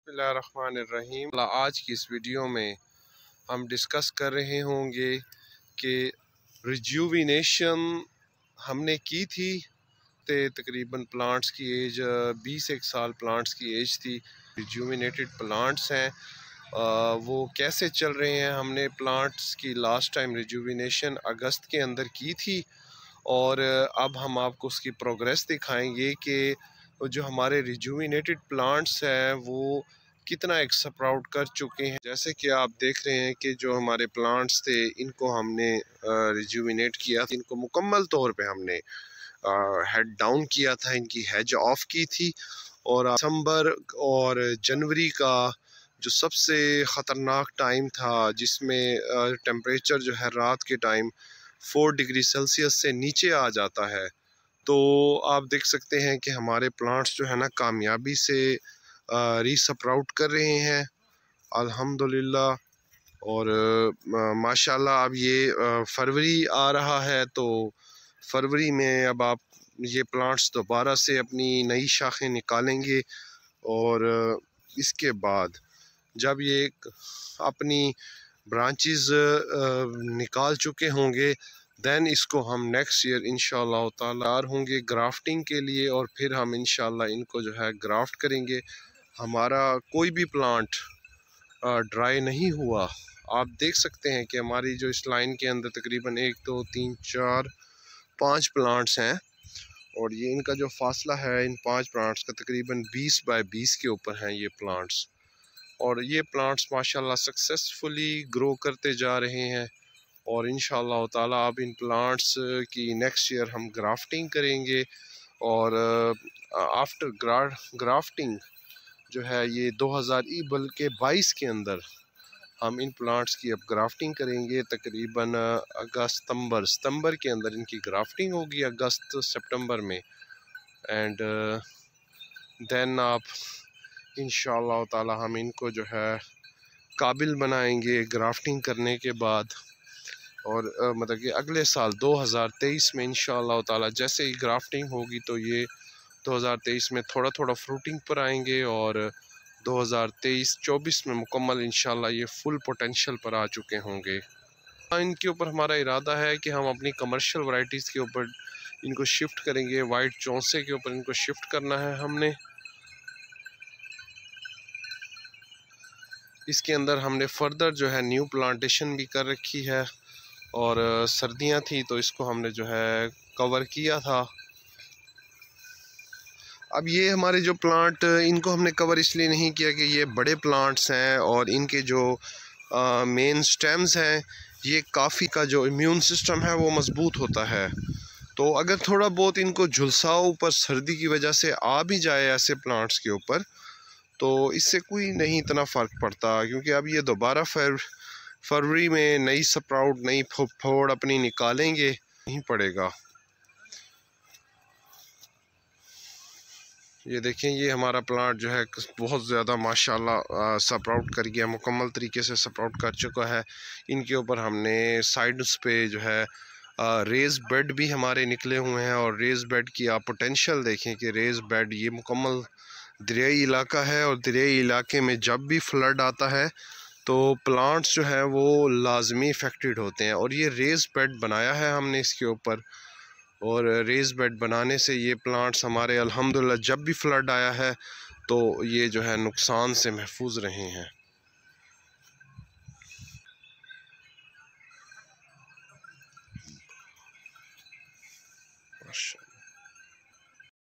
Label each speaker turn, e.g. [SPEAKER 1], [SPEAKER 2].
[SPEAKER 1] बिस्मिल्लाहिर्रहमानिर्रहीम। आज की इस वीडियो में हम डिस्कस कर रहे होंगे कि रिज्यूविनेशन हमने की थी। तकरीबन प्लांट्स की एज 20 साल प्लांट्स की एज थी। रिज्यूविनेटेड प्लांट्स हैं, वो कैसे चल रहे हैं। हमने प्लांट्स की लास्ट टाइम रिज्यूविनेशन अगस्त के अंदर की थी और अब हम आपको उसकी प्रोग्रेस दिखाएंगे कि जो हमारे रिज्यूविनेटेड प्लांट्स हैं वो कितना एक स्प्राउट कर चुके हैं। जैसे कि आप देख रहे हैं कि जो हमारे प्लांट्स थे इनको हमने रिज्यूविनेट किया, इनको मुकम्मल तौर पे हमने हेड डाउन किया था, इनकी हेज ऑफ की थी। और दिसंबर और जनवरी का जो सबसे ख़तरनाक टाइम था, जिसमें टेम्परेचर जो है रात के टाइम 4 डिग्री सेल्सियस से नीचे आ जाता है, तो आप देख सकते हैं कि हमारे प्लांट्स जो है ना कामयाबी से रीस्प्राउट कर रहे हैं अल्हम्दुलिल्लाह। और माशाल्लाह अब ये फरवरी आ रहा है, तो फरवरी में अब आप ये प्लांट्स दोबारा से अपनी नई शाखें निकालेंगे और इसके बाद जब ये अपनी ब्रांचेस निकाल चुके होंगे देन इसको हम नेक्स्ट ईयर इंशाल्लाह तैयार होंगे ग्राफ्टिंग के लिए, और फिर हम इंशाल्लाह इनको जो है ग्राफ्ट करेंगे। हमारा कोई भी प्लांट ड्राई नहीं हुआ। आप देख सकते हैं कि हमारी जो इस लाइन के अंदर तकरीबन 1 2 3 4 5 प्लांट्स हैं, और ये इनका जो फासला है इन 5 प्लांट्स का तकरीबन 20 बाय 20 के ऊपर हैं ये प्लांट्स। और ये प्लांट्स माशाल्लाह सक्सेसफुली ग्रो करते जा रहे हैं, और इंशाअल्लाह ताला अब इन प्लांट्स की नेक्स्ट ईयर हम ग्राफ्टिंग करेंगे। और आफ्टर ग्राफ्टिंग जो है ये 2022 के अंदर हम इन प्लांट्स की अब ग्राफ्टिंग करेंगे। तकरीबन अगस्त सितंबर के अंदर इनकी ग्राफ्टिंग होगी, अगस्त सितंबर में। एंड देन आप इंशाअल्लाह ताला हम इनको जो है काबिल बनाएंगे ग्राफ्टिंग करने के बाद। और मतलब कि अगले साल 2023 में इंशाअल्लाह ताला जैसे ही ग्राफ्टिंग होगी तो ये 2023 में थोड़ा थोड़ा फ्रूटिंग पर आएंगे, और 2023-24 में मुकम्मल इंशाल्लाह ये फुल पोटेंशियल पर आ चुके होंगे। इनके ऊपर हमारा इरादा है कि हम अपनी कमर्शियल वैरायटीज़ के ऊपर इनको शिफ्ट करेंगे। वाइट चौंसे के ऊपर इनको शिफ्ट करना है हमने। इसके अंदर हमने फर्दर जो है न्यू प्लांटेशन भी कर रखी है, और सर्दियां थी तो इसको हमने जो है कवर किया था। अब ये हमारे जो प्लांट इनको हमने कवर इसलिए नहीं किया कि ये बड़े प्लांट्स हैं और इनके जो मेन स्टेम्स हैं ये काफ़ी का जो इम्यून सिस्टम है वो मज़बूत होता है। तो अगर थोड़ा बहुत इनको झुलसाओ ऊपर सर्दी की वजह से आ भी जाए ऐसे प्लांट्स के ऊपर, तो इससे कोई नहीं इतना फ़र्क पड़ता, क्योंकि अब ये दोबारा फरवरी में नई स्प्राउट नई फोड़ अपनी निकालेंगे, नहीं पड़ेगा। ये देखें, ये हमारा प्लांट जो है बहुत ज़्यादा माशाल्लाह स्प्राउट कर गया, मुकम्मल तरीके से स्प्राउट कर चुका है। इनके ऊपर हमने साइड्स पे जो है रेज़ बेड भी हमारे निकले हुए हैं, और रेज़ बेड की आप पोटेंशियल देखें कि रेज़ बेड ये मुकम्मल दरियाई इलाका है, और दरियाई इलाके में जब भी फ्लड आता है तो प्लांट्स जो है वो लाजमी इफेक्टेड होते हैं। और ये रेज़ बेड बनाया है हमने इसके ऊपर, और रेज़ बेड बनाने से ये प्लांट्स हमारे अल्हम्दुलिल्लाह जब भी फ्लड आया है तो ये जो है नुकसान से महफूज रहे हैं।